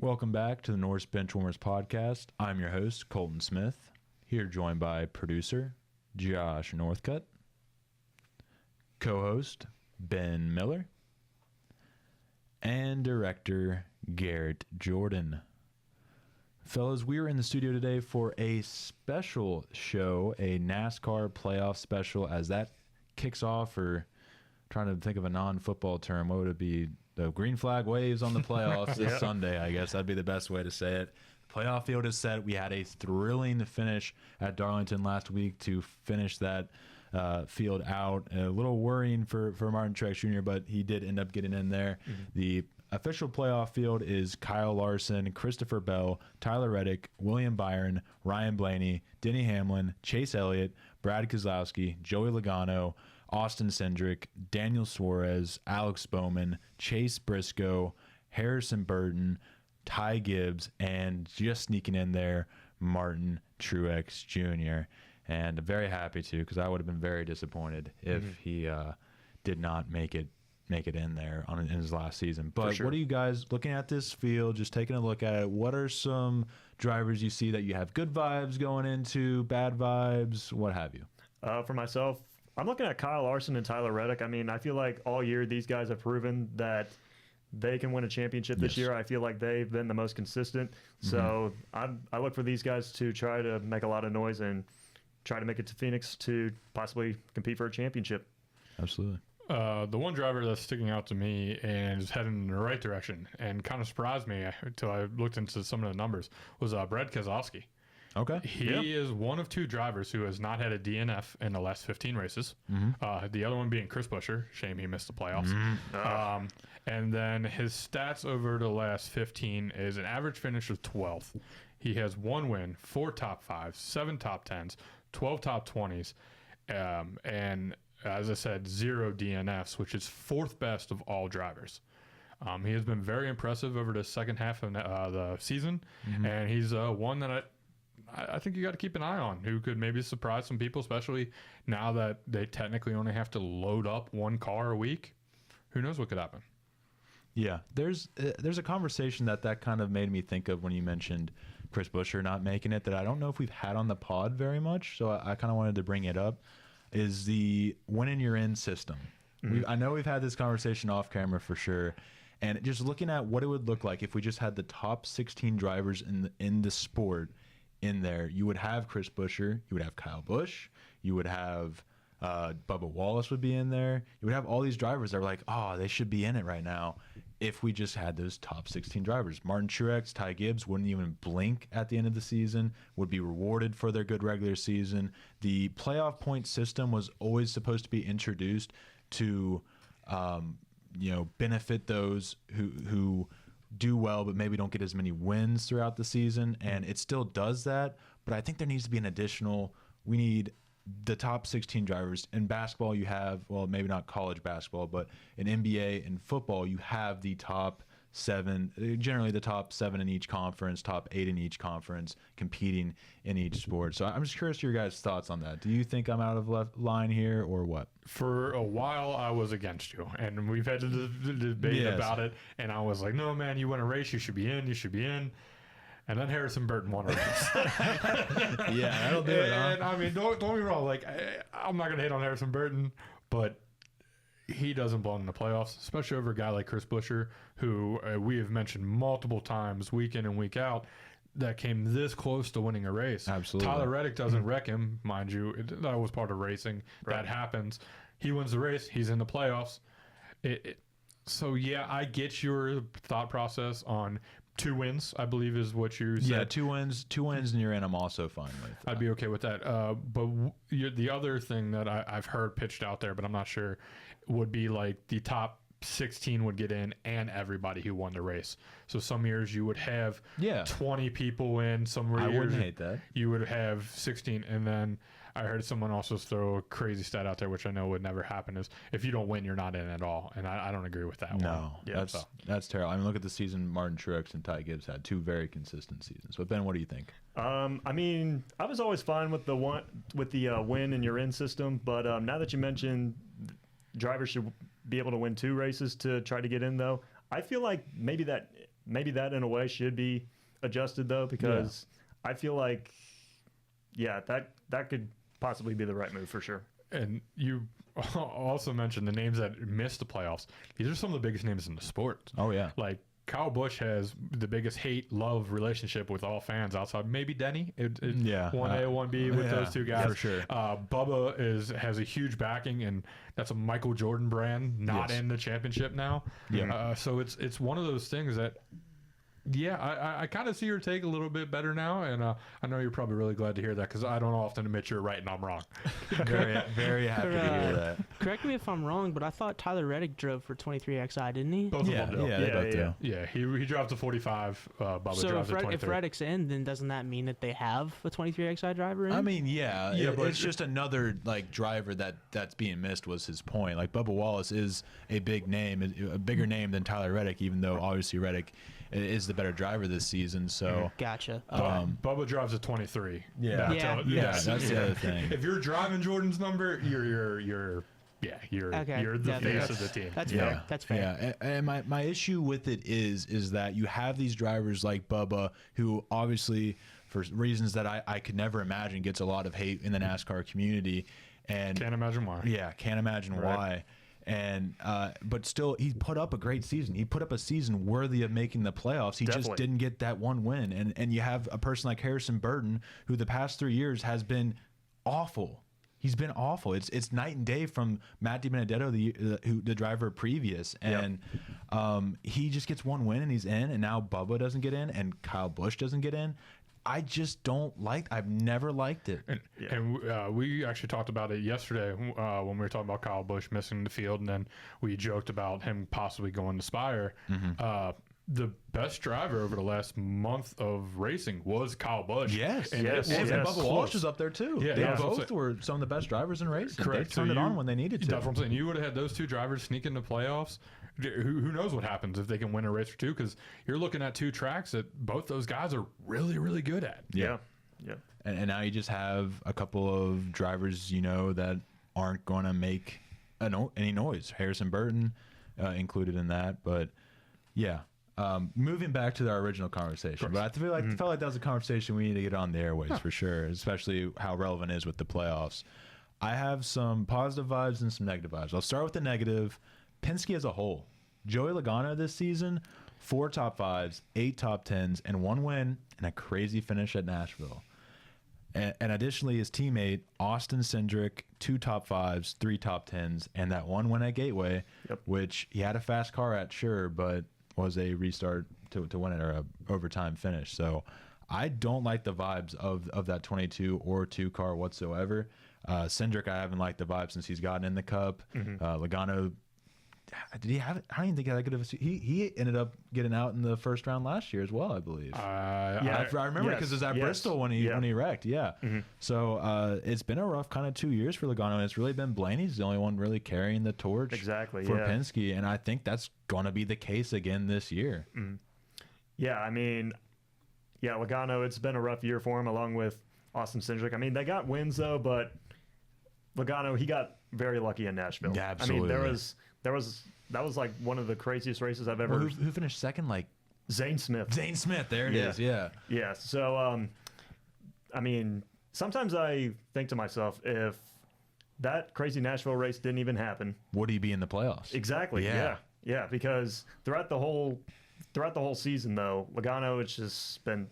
Welcome back to the Norse Benchwarmers podcast. I'm your host, Colton Smith, here joined by producer Josh Northcutt, co-host Ben Miller, and director Garrett Jordan. Fellas, we are in the studio today for a special show, a NASCAR playoff special, as that kicks off, or trying to think of a non-football term, what would it be? The green flag waves on the playoffs this Sunday, I guess. That'd be the best way to say it. The playoff field is set. We had a thrilling finish at Darlington last week to finish that field out. A little worrying for Martin Truex Jr., but he did end up getting in there. Mm-hmm. The official playoff field is Kyle Larson, Christopher Bell, Tyler Reddick, William Byron, Ryan Blaney, Denny Hamlin, Chase Elliott, Brad Keselowski, Joey Logano, Austin Cindric, Daniel Suarez, Alex Bowman, Chase Briscoe, Harrison Burton, Ty Gibbs, and just sneaking in there, Martin Truex Jr. And I'm very happy to, because I would have been very disappointed if he did not make it in there in his last season. But What are you guys looking at this field, just taking a look at it? What are some drivers you see that you have good vibes going into, bad vibes, what have you? For myself, I'm looking at Kyle Larson and Tyler Reddick. I mean, I feel like all year these guys have proven that they can win a championship this year. I feel like they've been the most consistent. So I look for these guys to try to make a lot of noise and try to make it to Phoenix to possibly compete for a championship. Absolutely. The one driver that's sticking out to me and is heading in the right direction and kind of surprised me until I looked into some of the numbers was Brad Keselowski. Okay. He is one of two drivers who has not had a DNF in the last 15 races. The other one being Chris Buescher. Shame he missed the playoffs. And then his stats over the last 15 is an average finish of 12th. He has one win, 4 top 5s, 7 top 10s, 12 top 20s, and as I said, 0 DNFs, which is 4th best of all drivers. He has been very impressive over the second half of the season, and he's one that I think you got to keep an eye on, who could maybe surprise some people, especially now that they technically only have to load up one car a week. Who knows what could happen? Yeah, there's a conversation that kind of made me think of when you mentioned Chris Buescher not making it, that I don't know if we've had on the pod very much, so I kind of wanted to bring it up, is the when in you're in system. I know we've had this conversation off camera for sure, and just looking at what it would look like if we just had the top 16 drivers in the sport in there. You would have Chris Buescher, you would have Kyle Busch, you would have Bubba Wallace would be in there. You would have all these drivers that are like, oh, they should be in it right now if we just had those top 16 drivers. Martin Truex, Ty Gibbs wouldn't even blink at the end of the season, would be rewarded for their good regular season. The playoff point system was always supposed to be introduced to benefit those who do well but maybe don't get as many wins throughout the season, and it still does that. But I think there needs to be we need the top 16 drivers. In basketball, you have, well, maybe not college basketball, but in NBA and football, you have the top 7, generally the top 7 in each conference, top 8 in each conference, competing in each sport. So I'm just curious to your guys' thoughts on that. Do you think I'm out of left line here, or what? For a while, I was against you, and we've had the debate about it, and I was like, no, man, you win a race, you should be in. And then Harrison Burton won a race. Yeah, that'll do it, huh? And I mean, don't get me wrong. Like, I'm not going to hate on Harrison Burton, but he doesn't belong in the playoffs, especially over a guy like Chris Buescher, who we have mentioned multiple times, week in and week out, that came this close to winning a race. Absolutely. Tyler Reddick doesn't wreck him, mind you. That was part of racing. Right. That happens. He wins the race. He's in the playoffs. So, yeah, I get your thought process on 2 wins, I believe is what you said. Yeah, 2 wins and you're in, I'm also fine with. I'd be okay with that. But the other thing that I've heard pitched out there, but I'm not sure, would be like the top 16 would get in and everybody who won the race. So some years you would have 20 people win. Some years I wouldn't hate that. You would have 16. And then I heard someone also throw a crazy stat out there, which I know would never happen, is if you don't win, you're not in at all. And I don't agree with that. No, that's terrible. I mean, look at the season Martin Truex and Ty Gibbs had, 2 very consistent seasons. But Ben, what do you think? I mean, I was always fine with the win and you're in system, but now that you mentioned drivers should be able to win 2 races to try to get in, though, I feel like maybe that maybe that in a way should be adjusted though, because I feel like, that could possibly be the right move for sure. And you also mentioned the names that missed the playoffs. These are some of the biggest names in the sport. Oh yeah. Like Kyle Busch has the biggest hate-love relationship with all fans outside maybe Denny. 1A, 1B with those two guys. For sure. Bubba has a huge backing, and that's a Michael Jordan brand, not in the championship now. Yeah. So it's one of those things that, I kind of see your take a little bit better now, and I know you're probably really glad to hear that, because I don't often admit you're right and I'm wrong. Very, very happy to hear that. Correct me if I'm wrong, but I thought Tyler Reddick drove for 23XI, didn't he? Both of them do. They both do. Yeah, he drives a 45. Bubba So drives a 23. if Reddick's in, then doesn't that mean that they have a 23XI driver in? I mean, but it's just another like driver that's being missed was his point. Like Bubba Wallace is a big name, a bigger name than Tyler Reddick, even though obviously Reddick is the better driver this season. So Gotcha. Bubba drives a 23. Yeah. That's the other thing. If you're driving Jordan's number, you're the face of the team. That's fair. That's fair. Yeah, and my issue with it is that you have these drivers like Bubba, who obviously, for reasons that I could never imagine, gets a lot of hate in the NASCAR community, and Can't imagine why. Yeah, can't imagine why. And but still, he put up a great season. He put up a season worthy of making the playoffs. He just didn't get that one win. And you have a person like Harrison Burton, who the past 3 years has been awful. He's been awful. It's night and day from Matt DiBenedetto, the driver previous, and he just gets one win and he's in. And now Bubba doesn't get in, and Kyle Busch doesn't get in. I just don't like. I've never liked it. And we actually talked about it yesterday when we were talking about Kyle Busch missing the field, and then we joked about him possibly going to Spire. The best driver over the last month of racing was Kyle Busch. Yes, and Bubba Walsh was up there too. Yeah, they that's what I'm both were some of the best drivers in racing. Correct. They turned it on when they needed to. That's what I'm saying. You would have had those two drivers sneak into playoffs. Who knows what happens if they can win a race or two? Because you're looking at two tracks that both those guys are really, really good at. Yeah. And now you just have a couple of drivers, that aren't going to make any noise. Harrison Burton included in that, but yeah. Moving back to our original conversation, but I felt like that was a conversation we need to get on the airways for sure, especially how relevant it is with the playoffs. I have some positive vibes and some negative vibes. I'll start with the negative. Penske as a whole. Joey Logano this season, 4 top 5s, 8 top 10s, and 1 win and a crazy finish at Nashville. And additionally, his teammate, Austin Cindric, 2 top 5s, 3 top 10s, and that 1 win at Gateway, which he had a fast car at, sure, but was a restart to win it, or a overtime finish. So I don't like the vibes of that 22 or 2 car whatsoever. Cindric, I haven't liked the vibe since he's gotten in the Cup. Logano, did he have it? I don't even think that good of a he ended up getting out in the first round last year as well, I believe. I remember because it was at Bristol when he wrecked. So it's been a rough kind of 2 years for Logano, and it's really been Blaney's the only one really carrying the torch for Penske, and I think that's going to be the case again this year. I mean, Logano, it's been a rough year for him, along with Austin Cindric. I mean, they got wins though, but Logano, he got very lucky in Nashville. Yeah, absolutely. I mean, that was like one of the craziest races I've ever. Who finished second? Like Zane Smith. There it is. Yeah. Yeah. So, I mean, sometimes I think to myself, if that crazy Nashville race didn't even happen, would he be in the playoffs? Exactly. Yeah. Because throughout the whole season, though, Logano, it's just been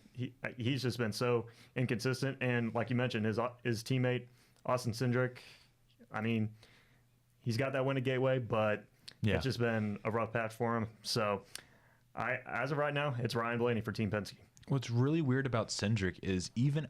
he's just been so inconsistent, and like you mentioned, his teammate Austin Cindric, I mean, he's got that win at Gateway, but it's just been a rough patch for him. So, as of right now, it's Ryan Blaney for Team Penske. What's really weird about Cindric is even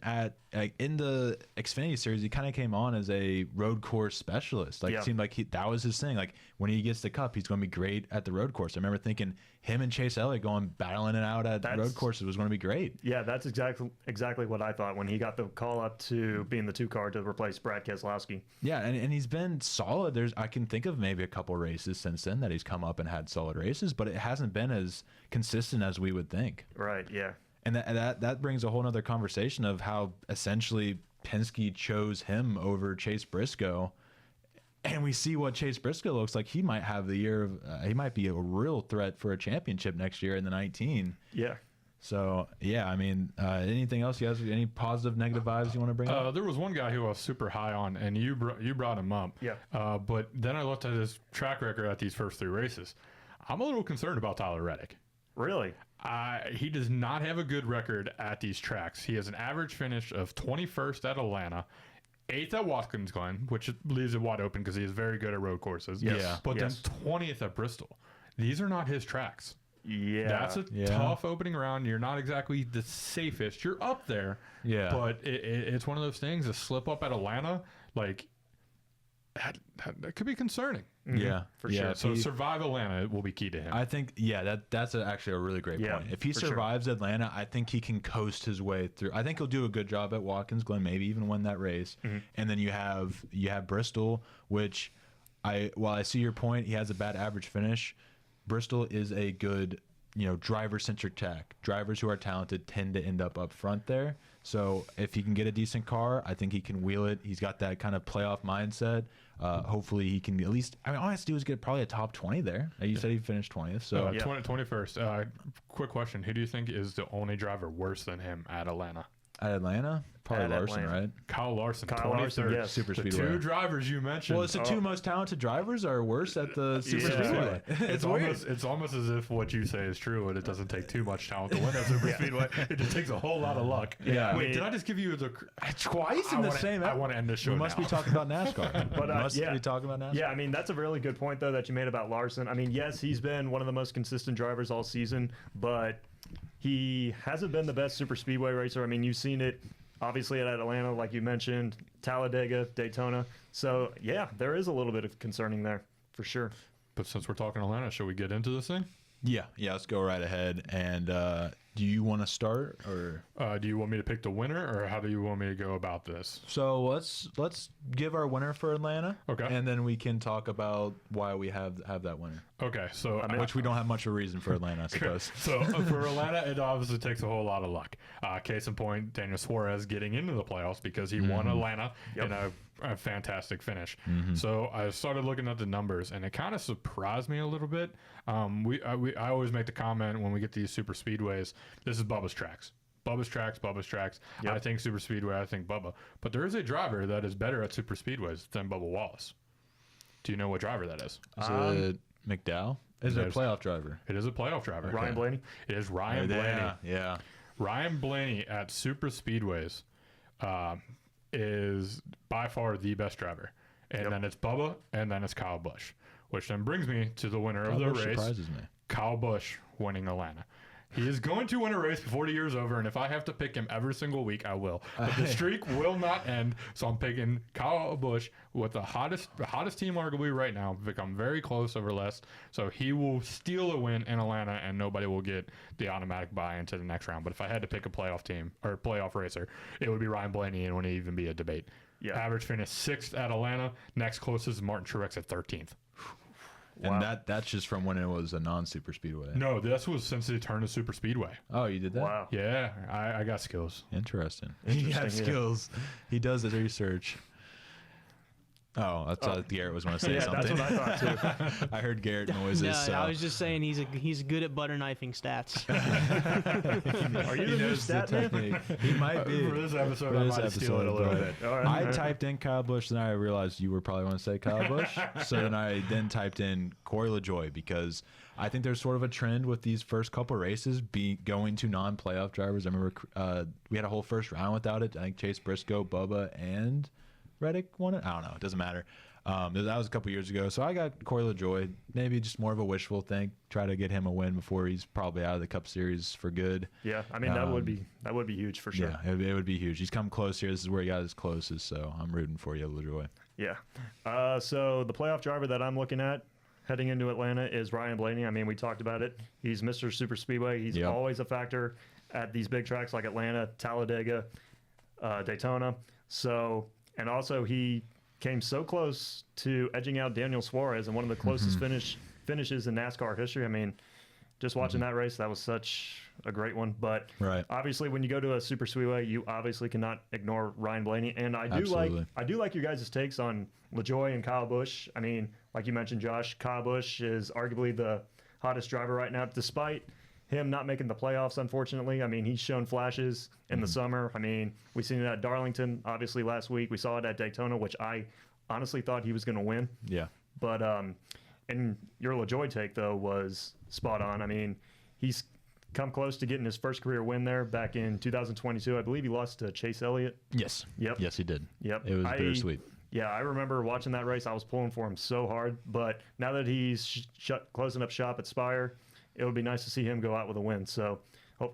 in the Xfinity series, he kind of came on as a road course specialist. It seemed like that was his thing. Like when he gets the Cup, he's going to be great at the road course. I remember thinking him and Chase Elliott going battling it out at road courses was going to be great. Yeah, that's exactly what I thought when he got the call up to being the 2 car to replace Brad Keselowski. Yeah, and he's been solid. I can think of maybe a couple races since then that he's come up and had solid races, but it hasn't been as consistent as we would think. Right. Yeah. And that brings a whole other conversation of how essentially Penske chose him over Chase Briscoe. And we see what Chase Briscoe looks like. He might have the year of. He might be a real threat for a championship next year in the 19. Yeah. So yeah, I mean, anything else? You guys, any positive, negative vibes you want to bring up? There was one guy who I was super high on, and you brought him up. Yeah. But then I looked at his track record at these first 3 races. I'm a little concerned about Tyler Reddick. Really? He does not have a good record at these tracks. He has an average finish of 21st at Atlanta, 8th at Watkins Glen, which leaves it wide open because he is very good at road courses. Yes. Yeah. But Yes. then 20th at Bristol. These are not his tracks. Yeah. That's a tough opening round. You're not exactly the safest. You're up there. Yeah. But it's one of those things. A slip up at Atlanta, like that could be concerning. Yeah, for yeah. sure. if So he- survive Atlanta will be key to him. I think that's actually a really great Yeah, point. If he for sure. survives Atlanta, I think he can coast his way through. I think he'll do a good job at Watkins Glen, maybe even win that race. And then you have Bristol, which while I see your point, he has a bad average finish. Bristol is a good, driver-centric track. Drivers who are talented tend to end up front there. So if he can get a decent car, I think he can wheel it. He's got that kind of playoff mindset. Hopefully he can at least, all he has to do is get probably a top 20 there. You said he finished 20th. So 21st. Quick question. Who do you think is the only driver worse than him at Atlanta? at Atlanta, probably At Larson, Atlanta. right? Kyle Larson, Kyle Larson, 23rd. yes. Super The Speedway. 2 drivers you mentioned. Well, it's the 2 most talented drivers are worse at the Super Yeah. Speedway. It's weird. almost as if what you say is true, and it doesn't take too much talent to win at Super Speedway. It just takes a whole lot of luck. Yeah. Wait, did I just give you the? Twice in the same. I want to end the show. We must now. be talking about NASCAR. But, we must yeah. be talking about NASCAR. Yeah, I mean, that's a really good point, though, that you made about Larson. I mean, yes, he's been one of the most consistent drivers all season, but he hasn't been the best super speedway racer. I mean, you've seen it, obviously, at Atlanta, like you mentioned, Talladega, Daytona. So, yeah, there is a little bit of concerning there, for sure. But since we're talking Atlanta, should we get into this thing? Yeah, let's go right ahead. And do you want to start or? Do you want me to pick the winner, or how do you want me to go about this? So let's give our winner for Atlanta. Okay. And then we can talk about why we have that winner, Okay, so which we don't have much of a reason for Atlanta, I suppose. So for Atlanta, it obviously takes a whole lot of luck. Case in point, Daniel Suarez getting into the playoffs because he won Atlanta in a fantastic finish. So I started looking at the numbers, and it kind of surprised me a little bit. I always make the comment when we get these super speedways, this is Bubba's tracks. Bubba's tracks. Yep. I think super speedway, I think Bubba. But there is a driver that is better at super speedways than Bubba Wallace. Do you know what driver that is? Is it McDowell? Is it a there's- playoff driver? It is a playoff driver. Ryan Blaney? It is Ryan Blaney. Yeah. Ryan Blaney at super speedways is by far the best driver. And then it's Bubba, and then it's Kyle Busch. Which then brings me to the winner of the Busch race, surprises me. Kyle Busch winning Atlanta. He is going to win a race before the year's over, and if I have to pick him every single week, I will. But the streak will not end, so I'm picking Kyle Busch with the hottest team arguably right now, become very close over last. So he will steal a win in Atlanta, and nobody will get the automatic buy into the next round. But if I had to pick a playoff team or playoff racer, it would be Ryan Blaney, and it wouldn't even be a debate. Yeah. Average finish 6th at Atlanta. Next closest is Martin Truex at 13th. And that's just from when it was a non-super speedway. No, this was since they turned to super speedway. Oh, you did that? Wow. Yeah, I got skills. Interesting. He has Interesting, yeah. skills. He does his research. Oh, I thought Garrett was going to say Yeah, something. that's what I thought, too. I heard Garrett noises. No, so. I was just saying he's good at butter knifing stats. Are you He the new knows the stat man? technique. He might be. For this episode, For I this might steal it a little episode, bit. All right. I typed in Kyle Busch, then I realized you were probably going to say Kyle Busch. So then I typed in Corey LaJoie because I think there's sort of a trend with these first couple races going to non-playoff drivers. I remember we had a whole first round without it. I think Chase Briscoe, Bubba, and Reddick won it. I don't know. It doesn't matter. That was a couple years ago. So I got Corey LaJoie. Maybe just more of a wishful think. Try to get him a win before he's probably out of the Cup Series for good. Yeah, I mean, that would be huge for sure. Yeah, it would be huge. He's come close here. This is where he got his closest. So I'm rooting for you, LaJoie. Yeah. So the playoff driver that I'm looking at heading into Atlanta is Ryan Blaney. I mean, we talked about it. He's Mr. Super Speedway. He's always a factor at these big tracks like Atlanta, Talladega, Daytona. So, and also he came so close to edging out Daniel Suarez in one of the closest finishes in NASCAR history. I mean, just watching that race, that was such a great one. But Right. obviously, when you go to a super speedway, you obviously cannot ignore Ryan Blaney. And I do like your guys' takes on LaJoy and Kyle Busch. I mean, like you mentioned, Josh, Kyle Busch is arguably the hottest driver right now, despite him not making the playoffs, unfortunately. I mean, he's shown flashes in the summer. I mean, we've seen it at Darlington, obviously, last week. We saw it at Daytona, which I honestly thought he was going to win. Yeah. But, and your LaJoy take, though, was spot on. I mean, he's come close to getting his first career win there back in 2022. I believe he lost to Chase Elliott. Yes. Yep. Yes, he did. Yep. It was bittersweet. Yeah, I remember watching that race. I was pulling for him so hard. But now that he's closing up shop at Spire, it would be nice to see him go out with a win. So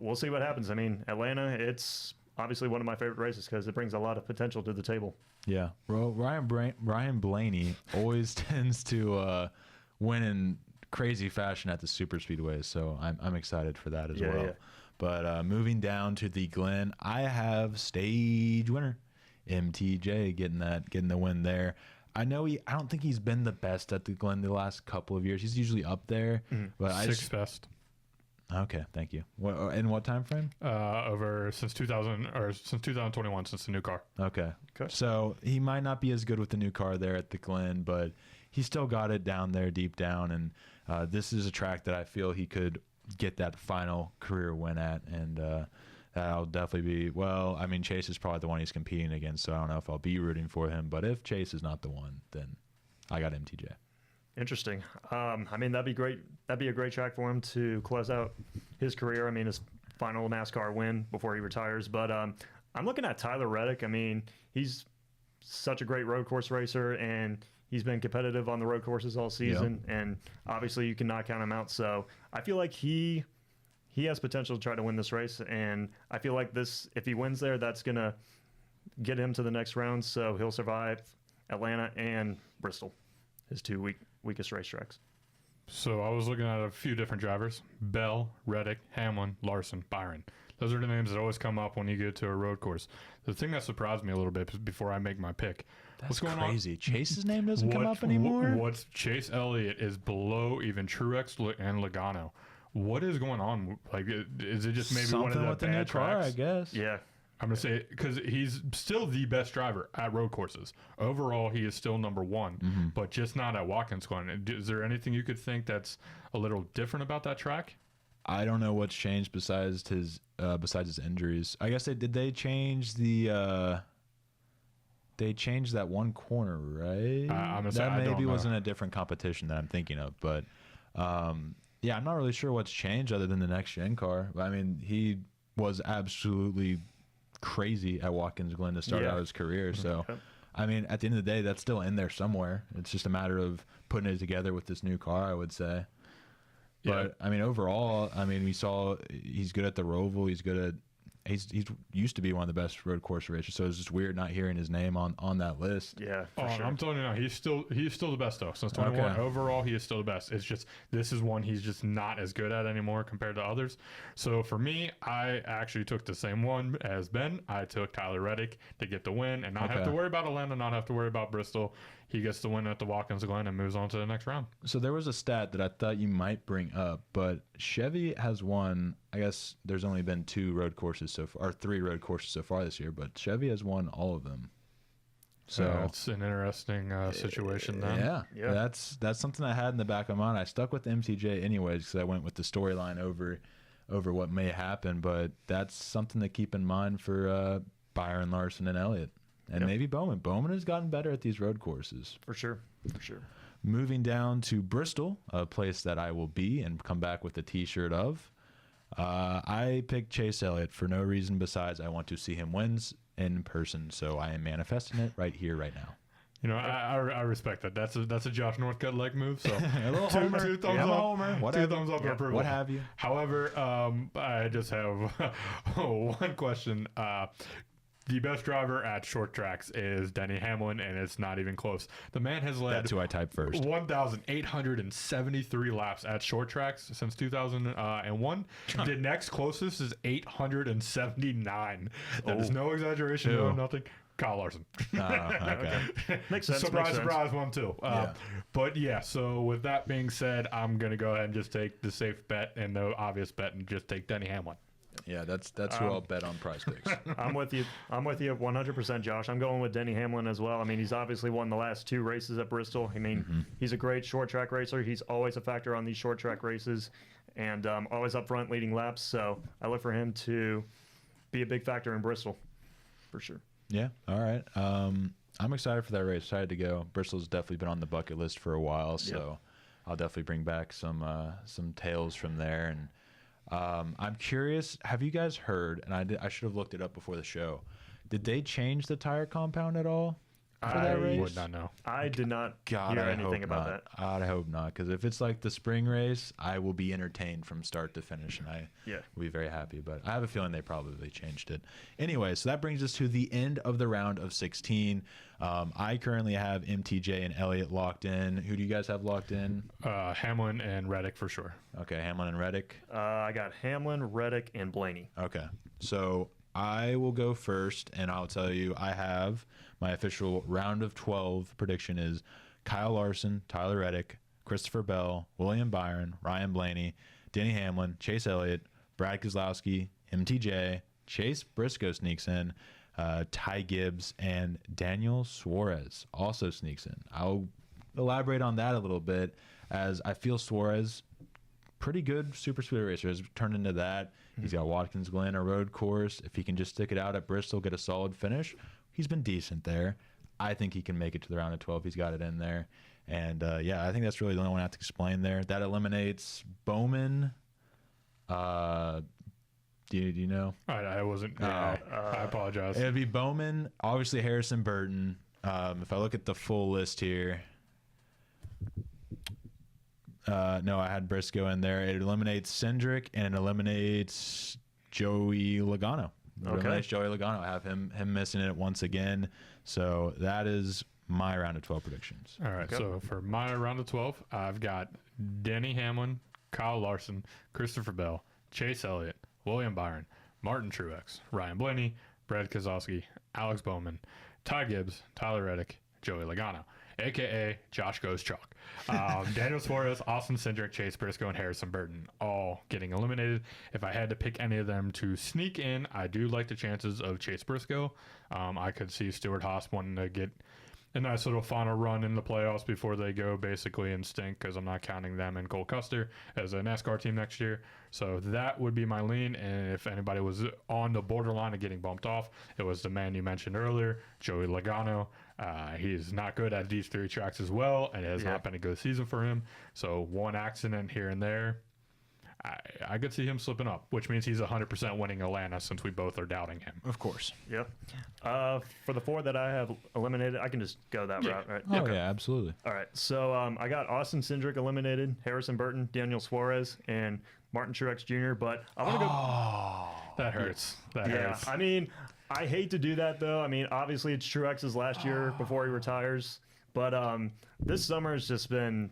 we'll see what happens. I mean, Atlanta, it's obviously one of my favorite races because it brings a lot of potential to the table. Yeah. Well, Ryan Blaney always tends to win in crazy fashion at the super speedways, so I'm excited for that as well. Yeah. But moving down to the Glen, I have stage winner MTJ getting the win there. I don't think he's been the best at the Glen the last couple of years. He's usually up there, but Sixth best. Okay, thank you. In what time frame? Over since 2021, since the new car. Okay. So he might not be as good with the new car there at the Glen, but he still got it down there deep down, and this is a track that I feel he could get that final career win at, and that'll definitely be, well, I mean, Chase is probably the one he's competing against, so I don't know if I'll be rooting for him, but if Chase is not the one, then I got MTJ. Interesting. I mean, that'd be great. That'd be a great track for him to close out his career. I mean, his final NASCAR win before he retires. But I'm looking at Tyler Reddick. I mean, he's such a great road course racer, and he's been competitive on the road courses all season. Yep. And obviously, you cannot count him out. So I feel like he has potential to try to win this race, and I feel like if he wins there, that's gonna get him to the next round. So he'll survive Atlanta and Bristol, his two weakest racetracks. So I was looking at a few different drivers: Bell, Reddick, Hamlin, Larson, Byron. Those are the names that always come up when you get to a road course. The thing that surprised me a little bit before I make my pick. That's crazy. Chase's name doesn't come up anymore? What's Chase Elliott is below even Truex and Logano. What is going on? Like, is it just maybe something one of the bad tracks? Car, I guess. Yeah. I'm going to say, because he's still the best driver at road courses. Overall, he is still number one, but just not at Watkins Glen. Is there anything you could think that's a little different about that track? I don't know what's changed besides his injuries. I guess they change the they changed that one corner, right? I'm gonna that say, maybe was in a different competition that I'm thinking of, but yeah, I'm not really sure what's changed other than the next gen car. I mean, he was absolutely crazy at Watkins Glen to start out his career. So, I mean, at the end of the day, that's still in there somewhere. It's just a matter of putting it together with this new car, I would say. But I mean, overall, I mean, we saw he's good at the Roval. He's good at he's used to be one of the best road course racers. So it's just weird not hearing his name on that list. Yeah, sure. I'm telling you now, he's still the best though. Since 21, overall, he is still the best. It's just this is one he's just not as good at anymore compared to others. So for me, I actually took the same one as Ben. I took Tyler Reddick to get the win and not have to worry about Atlanta, not have to worry about Bristol. He gets the win at the Watkins Glen and moves on to the next round. So there was a stat that I thought you might bring up, but Chevy has won. I guess there's only been 2 road courses so far, or 3 road courses so far this year, but Chevy has won all of them. So it's an interesting situation then. Yeah. That's something I had in the back of my mind. I stuck with MTJ anyways because I went with the storyline over what may happen, but that's something to keep in mind for Byron, Larson, and Elliott. And maybe Bowman. Bowman has gotten better at these road courses. For sure. Moving down to Bristol, a place that I will be and come back with a T-shirt of. I picked Chase Elliott for no reason besides I want to see him wins in person. So I am manifesting it right here, right now. You know, I respect that. That's a Josh Northcutt leg move. So a little two homer. thumbs up. Homer. Whatever. 2 thumbs up for approval. What have you? However, I just have one question. The best driver at short tracks is Denny Hamlin, and it's not even close. The man has led That's who I typed first. 1,873 laps at short tracks since 2001. The next closest is 879. That is no exaggeration, no nothing. Kyle Larson. Okay. Makes sense. Surprise, makes sense. surprise, one, too. Yeah. But yeah, so with that being said, I'm going to go ahead and just take the safe bet and the obvious bet and just take Denny Hamlin. Yeah, that's who I'll bet on Prize Picks. I'm with you 100%, Josh. I'm going with Denny Hamlin as well. I mean, he's obviously won the last 2 races at Bristol. I mean, he's a great short track racer. He's always a factor on these short track races and always up front leading laps. So I look for him to be a big factor in Bristol for sure. Yeah. All right. I'm excited for that race. Excited to go. Bristol's definitely been on the bucket list for a while, so I'll definitely bring back some tales from there. And I'm curious. Have you guys heard? And I should have looked it up before the show. Did they change the tire compound at all for that I race? Would not know. I did not God, hear I anything hope about not. that. I hope not, because if it's like the spring race, I will be entertained from start to finish, and I will be very happy. But I have a feeling they probably changed it. Anyway, so that brings us to the end of the round of 16. I currently have MTJ and Elliott locked in. Who do you guys have locked in? Hamlin and Reddick for sure. Okay, Hamlin and Reddick. I got Hamlin, Reddick, and Blaney. Okay, so I will go first, and I'll tell you I have my official round of 12 prediction is Kyle Larson, Tyler Reddick, Christopher Bell, William Byron, Ryan Blaney, Denny Hamlin, Chase Elliott, Brad Keselowski, MTJ, Chase Briscoe sneaks in, Ty Gibbs, and Daniel Suarez also sneaks in. I'll elaborate on that a little bit, as I feel Suarez, pretty good super speedway racer, has turned into that. He's got Watkins Glen, a road course. If he can just stick it out at Bristol, get a solid finish, he's been decent there. I think he can make it to the round of 12. He's got it in there. And, yeah, I think that's really the only one I have to explain there. That eliminates Bowman. Do you know? I wasn't. Yeah, I apologize. It would be Bowman, obviously Harrison Burton. If I look at the full list here, no, I had Briscoe in there. It eliminates Cindric and it eliminates Joey Logano. Eliminates Joey Logano. I have him missing it once again. So that is my round of 12 predictions. All right. So for my round of 12, I've got Denny Hamlin, Kyle Larson, Christopher Bell, Chase Elliott, William Byron, Martin Truex, Ryan Blaney, Brad Keselowski, Alex Bowman, Ty Gibbs, Tyler Reddick, Joey Logano, a.k.a. Josh Goes Chalk. Daniel Suarez, Austin Cindric, Chase Briscoe, and Harrison Burton all getting eliminated. If I had to pick any of them to sneak in, I do like the chances of Chase Briscoe. I could see Stuart Haas wanting to get a nice little final run in the playoffs before they go basically and stink, because I'm not counting them and Cole Custer as a NASCAR team next year. So that would be my lean. And if anybody was on the borderline of getting bumped off, it was the man you mentioned earlier, Joey Logano. He's not good at these 3 tracks as well, and it has not been a good season for him. So one accident here and there, I could see him slipping up, which means he's 100% winning Atlanta, since we both are doubting him. Of course. Yep. For the 4 that I have eliminated, I can just go that route, right? Oh, yeah, absolutely. All right. So I got Austin Cindric eliminated, Harrison Burton, Daniel Suarez, and Martin Truex Jr. But I want to go. That hurts. That hurts. I mean, I hate to do that, though. I mean, obviously, it's Truex's last year before he retires. But this summer has just been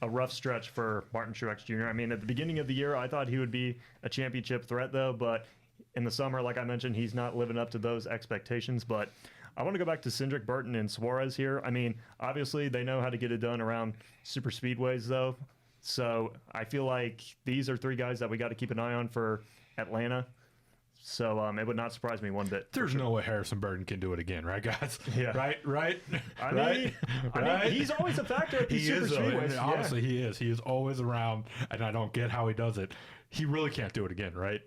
a rough stretch for Martin Truex Jr. I mean, at the beginning of the year, I thought he would be a championship threat, though. But in the summer, like I mentioned, he's not living up to those expectations. But I want to go back to Cindric, Burton, and Suarez here. I mean, obviously, they know how to get it done around super speedways, though. So I feel like these are 3 guys that we got to keep an eye on for Atlanta. So it would not surprise me one bit. There's no way Harrison Burton can do it again, right, guys? Yeah. Right? I mean, he's always a factor at these super speedways. Honestly, he is. He is always around, and I don't get how he does it. He really can't do it again, right?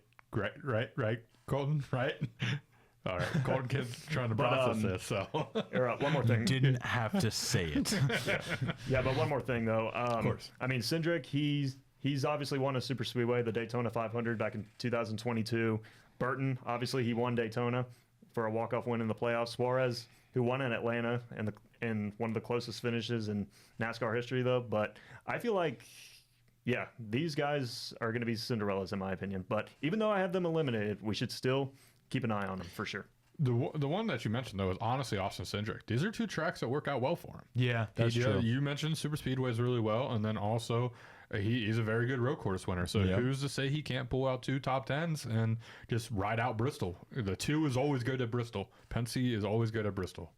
Right, Colton? Right? All right, Colton kid's trying to process this, so. One more thing. Didn't have to say it. Yeah, but one more thing, though. Of course. I mean, Cindric, he's obviously won a super speedway, the Daytona 500 back in 2022. Burton, obviously, he won Daytona for a walk-off win in the playoffs. Suarez, who won in Atlanta in one of the closest finishes in NASCAR history, though. But I feel like, yeah, these guys are going to be Cinderellas, in my opinion. But even though I have them eliminated, we should still keep an eye on them for sure. The one that you mentioned, though, is honestly Austin Cindric. These are 2 tracks that work out well for him. Yeah, that's true. You mentioned super speedways really well, and then also he's a very good road course winner. So Yep. who's to say he can't pull out 2 top 10s and just ride out Bristol? The 2 is always good at Bristol. Penske is always good at Bristol.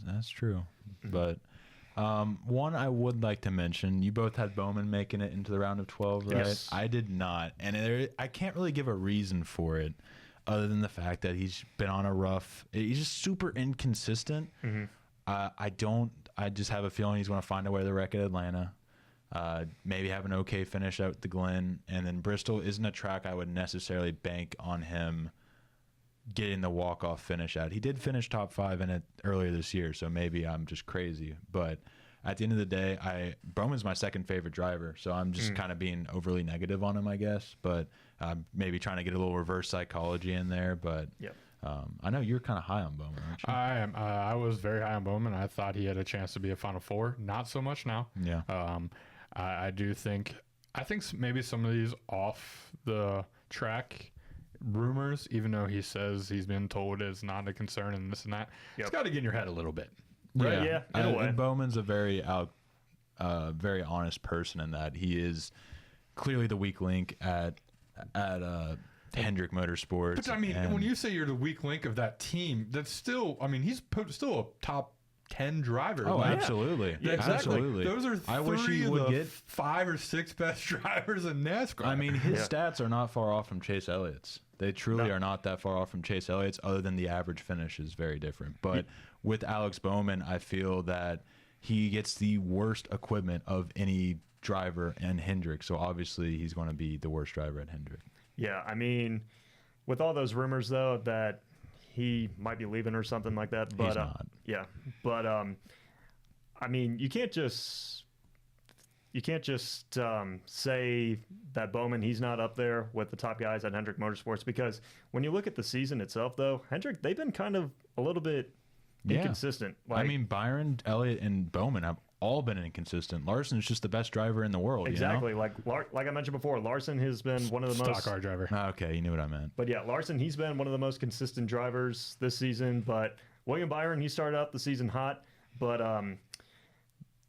That's true. But one I would like to mention, you both had Bowman making it into the round of 12, right? Yes. I did not. And I can't really give a reason for it other than the fact that he's been on a rough, he's just super inconsistent. I just have a feeling he's going to find a way to wreck at Atlanta. Maybe have an okay finish out the Glen. And then Bristol isn't a track I would necessarily bank on him getting the walk-off finish at. He did finish top 5 in it earlier this year, so maybe I'm just crazy. But at the end of the day, Bowman's my second favorite driver, so I'm just kind of being overly negative on him, I guess. But maybe trying to get a little reverse psychology in there. But I know you're kind of high on Bowman, aren't you? I am. I was very high on Bowman. I thought he had a chance to be a Final Four. Not so much now. Yeah. I do think. I think maybe some of these off the track rumors, even though he says he's been told it's not a concern and this and that, it's got to get in your head a little bit. Right? Yeah, in a way. And Bowman's a very very honest person in that he is clearly the weak link at Hendrick Motorsports. But I mean, when you say you're the weak link of that team, that's still. I mean, he's still a top 10 driver. Oh, Like, absolutely. Yeah, exactly. Absolutely. Those are I wish three he of would the get 5 or 6 best drivers in NASCAR. I mean, his stats are not far off from Chase Elliott's. They truly No. are not that far off from Chase Elliott's, other than the average finish is very different. But with Alex Bowman, I feel that he gets the worst equipment of any driver in Hendrick. So obviously he's going to be the worst driver at Hendrick. Yeah, I mean, with all those rumors though that he might be leaving or something like that, but He's not. yeah, but I mean, you can't just say that Bowman, he's not up there with the top guys at Hendrick Motorsports, because when you look at the season itself though, Hendrick, they've been kind of a little bit inconsistent. I mean, Byron, Elliott, and Bowman have all been inconsistent. Larson's just the best driver in the world. Exactly. You know? Like I mentioned before, Larson has been one of the stock most car driver. Okay, you knew what I meant. But yeah, Larson, he's been one of the most consistent drivers this season. But William Byron, he started out the season hot, but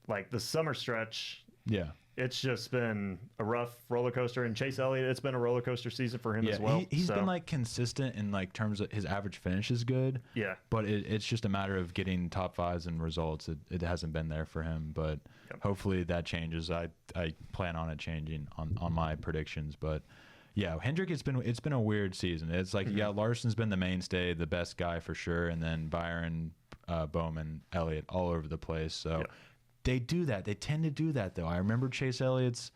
like the summer stretch, Yeah. it's just been a rough roller coaster. And Chase Elliott, it's been a roller coaster season for him as well. He's been like consistent in like terms of his average finish is good. Yeah. But it's just a matter of getting top 5s and results. It hasn't been there for him, but hopefully that changes. I plan on it changing on my predictions. But yeah, Hendrick, it's been a weird season. It's like Larson's been the mainstay, the best guy for sure, and then Byron, Bowman, Elliott all over the place. So. They do that. They tend to do that, though. I remember Chase Elliott's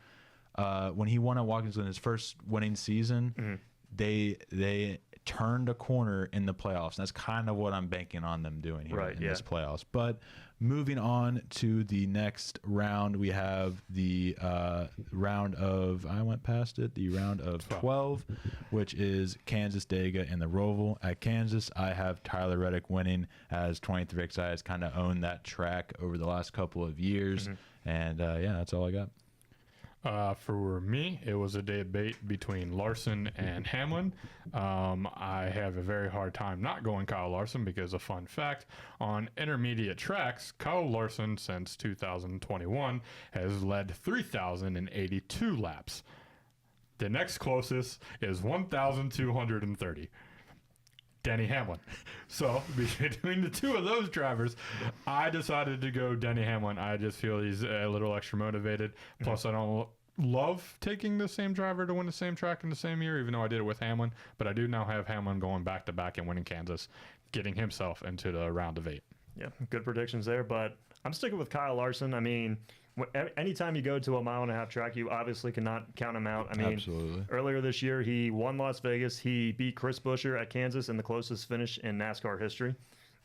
when he won at Watkins in his first winning season. They turned a corner in the playoffs. And that's kind of what I'm banking on them doing here in this playoffs. But moving on to the next round, we have the round of the round of 12, which is Kansas Dega and the Roval. At Kansas, I have Tyler Reddick winning, as 23X has kind of owned that track over the last couple of years. And that's all I got. For me, it was a debate between Larson and Hamlin. I have a very hard time not going Kyle Larson because, a fun fact, on intermediate tracks, Kyle Larson since 2021 has led 3,082 laps. The next closest is 1,230. Denny Hamlin. So between the two of those drivers, I decided to go Denny Hamlin. I just feel he's a little extra motivated. Plus, I don't love taking the same driver to win the same track in the same year, even though I did it with Hamlin. But I do now have Hamlin going back to back and winning Kansas, getting himself into the round of 8. Yeah, good predictions there. But I'm sticking with Kyle Larson. I mean, anytime you go to a 1.5 mile track, you obviously cannot count him out. I mean, Absolutely. Earlier this year, he won Las Vegas. He beat Chris Buescher at Kansas in the closest finish in NASCAR history.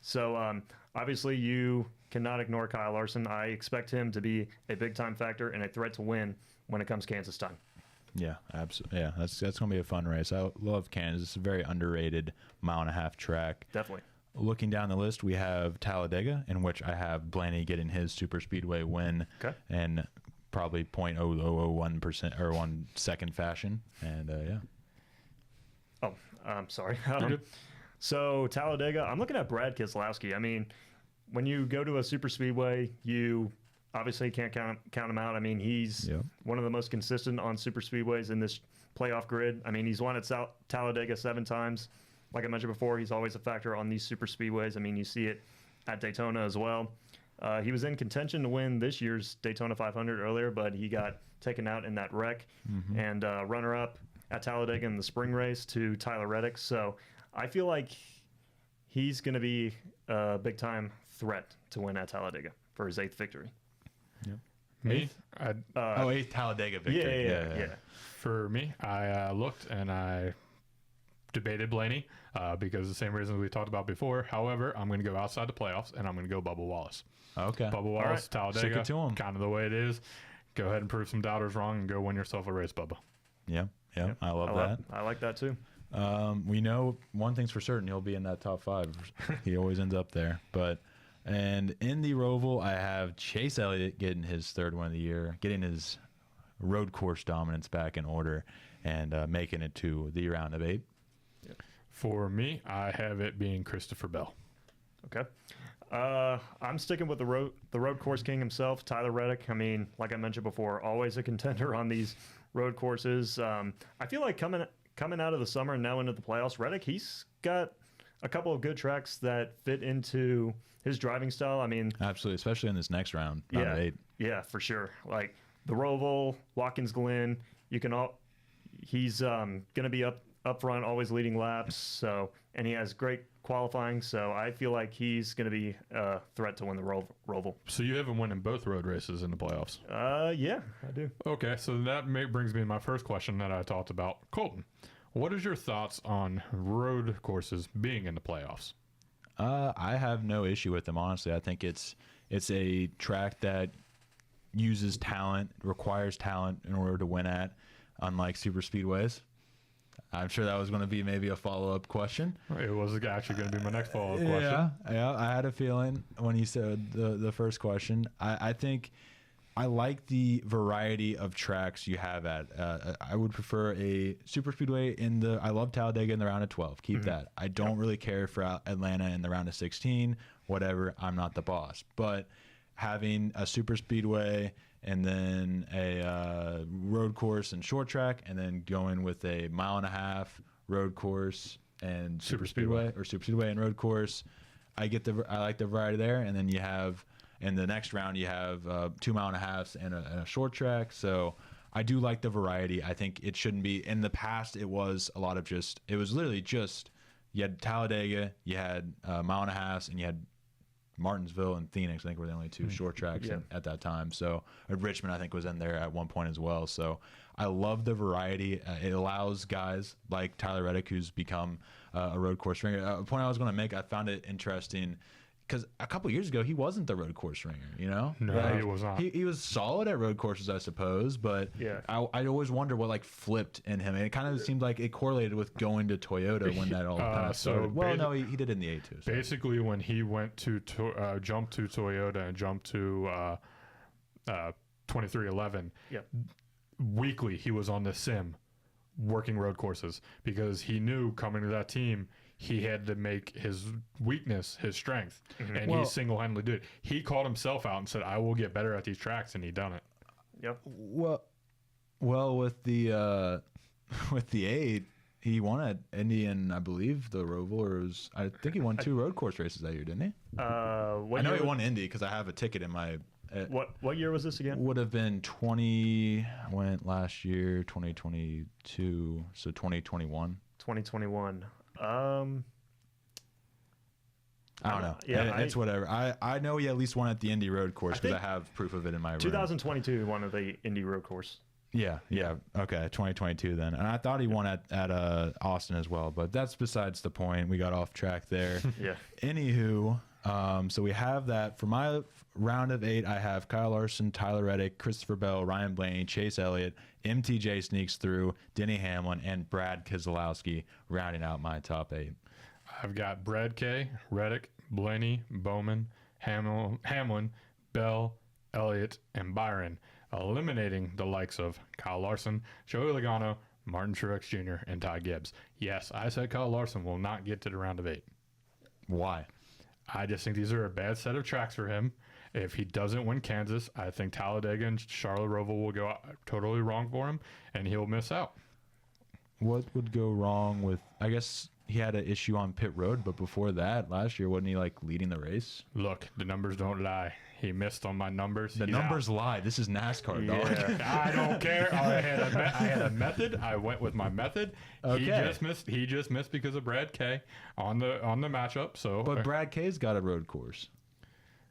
So obviously, you cannot ignore Kyle Larson. I expect him to be a big-time factor and a threat to win when it comes Kansas time. Yeah, absolutely. Yeah, that's going to be a fun race. I love Kansas. It's a very underrated 1.5 mile track. Definitely. Looking down the list, we have Talladega, in which I have Blaney getting his super speedway win in probably 0.0001% or 1 second fashion. And Oh, I'm sorry. So Talladega, I'm looking at Brad Keselowski. I mean, when you go to a super speedway, you obviously can't count him out. I mean, he's Yep. one of the most consistent on super speedways in this playoff grid. I mean, he's won at Talladega 7 times. Like I mentioned before, he's always a factor on these super speedways. I mean, you see it at Daytona as well. He was in contention to win this year's Daytona 500 earlier, but he got taken out in that wreck. And runner-up at Talladega in the spring race to Tyler Reddick. So I feel like he's going to be a big-time threat to win at Talladega for his 8th victory. Me? Eighth Talladega victory. Yeah. For me, I looked and I debated Blaney because the same reasons we talked about before. However, I'm going to go outside the playoffs and I'm going to go Bubba Wallace. Okay. Bubba Wallace, Talladega, Stick it to him. kind of the way it is. Go ahead and prove some doubters wrong and go win yourself a race, Bubba. Yeah. I love that. I like that too. We know one thing's for certain: he'll be in that top 5. He always ends up there. And in the Roval, I have Chase Elliott getting his 3rd win of the year, getting his road course dominance back in order, and making it to the round of 8. For me, I have it being Christopher Bell. Okay. I'm sticking with the road course king himself, Tyler Reddick. I mean, like I mentioned before, always a contender on these road courses. I feel like coming out of the summer and now into the playoffs, Reddick, he's got a couple of good tracks that fit into his driving style. I mean, Absolutely, especially in this next round of 8. Yeah, for sure. Like the Roval, Watkins Glen, he's going to be up front, always leading laps. So, and he has great qualifying. So I feel like he's going to be a threat to win the Roval. So you have him winning both road races in the playoffs. Yeah, I do. Okay, so that brings me to my first question that I talked about. Colton, what is your thoughts on road courses being in the playoffs? I have no issue with them, honestly. I think it's a track that uses talent, requires talent in order to win at, unlike super speedways. I'm sure that was going to be maybe a follow-up question. It was actually going to be my next follow-up question. Yeah, I had a feeling when you said the first question. I think I like the variety of tracks you have at. I would prefer a super speedway I love Talladega in the round of 12. Keep that. I don't really care for Atlanta in the round of 16. Whatever. I'm not the boss. But having a super speedway and then a road course and short track, and then going with a 1.5 mile road course and super speedway or super speedway and road course. I like the variety there. And then you have in the next round you have 2.5 miles and a short track. So I do like the variety. I think it shouldn't be. In the past, it was a lot of it was literally just you had Talladega, you had 1.5 miles, and you had Martinsville and Phoenix, I think, were the only 2 short tracks at that time. So Richmond, I think, was in there at one point as well. So I love the variety. It allows guys like Tyler Reddick, who's become a road course ringer. A point I was going to make, I found it interesting because a couple years ago, he wasn't the road course ringer, you know? No, he was not. He was solid at road courses, I suppose, but I always wonder what flipped in him. And it kind of seemed like it correlated with going to Toyota when that all kind of started. Well, no, he did it in the A2. So. Basically, when he went to jumped to Toyota and jumped to 2311, weekly he was on the sim working road courses because he knew coming to that team he had to make his weakness his strength, and he single-handedly did it. He called himself out and said, "I will get better at these tracks," and he done it. Yep. Well, with the 8, he won at Indy and I believe the Roval. I think he won 2 road course races that year, didn't he? I know he won Indy because I have a ticket in my. What year was this again? Would have been 20. Went last year, 2022, so 2021. 2021. I don't know. Yeah, it's whatever. I know he at least won at the Indy road course because I have proof of it in my room. 2022, one of the Indy road course. Yeah. Okay, 2022 then. And I thought he won at Austin as well, but that's besides the point. We got off track there. Yeah. Anywho, so we have that. For my round of 8, I have Kyle Larson, Tyler Reddick, Christopher Bell, Ryan Blaney, Chase Elliott, MTJ sneaks through, Denny Hamlin, and Brad Keselowski rounding out my top 8. I've got Brad K, Reddick, Blaney, Bowman, Hamlin, Bell, Elliott, and Byron, eliminating the likes of Kyle Larson, Joey Logano, Martin Truex Jr., and Ty Gibbs. Yes, I said Kyle Larson will not get to the round of 8. Why? I just think these are a bad set of tracks for him. If he doesn't win Kansas, I think Talladega and Charlotte Roval will go totally wrong for him, and he'll miss out. What would go wrong with? I guess he had an issue on pit road, but before that, last year, wasn't he like leading the race? Look, the numbers don't lie. He missed on my numbers. The numbers lie. This is NASCAR, dog. Yeah. I don't care. I had a method. I went with my method. Okay. He just missed because of Brad K on the matchup. So, But Brad K's got a road course,